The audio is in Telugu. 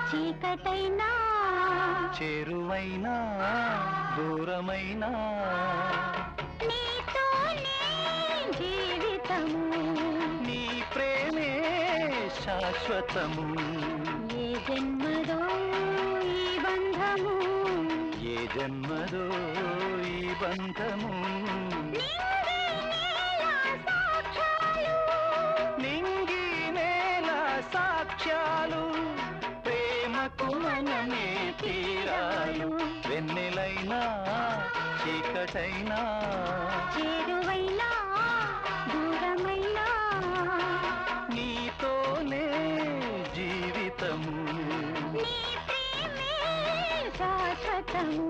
చీకటైనా చేరువైనా దూరమైనా నీతోనే జీవితము నీ ప్రేమే శాశ్వతము ఏ జన్మదో ఈ బంధము ఏ జన్మదో ఈ బంధము నింగి నేల సాక్ష్యాలు ప్రేమకు మనమే తీరాలు వెన్నెలైనా చీకటైనా చేరువైనా దూరమైనా నీతోనే జీవితము నీ ప్రేమే శాశ్వతము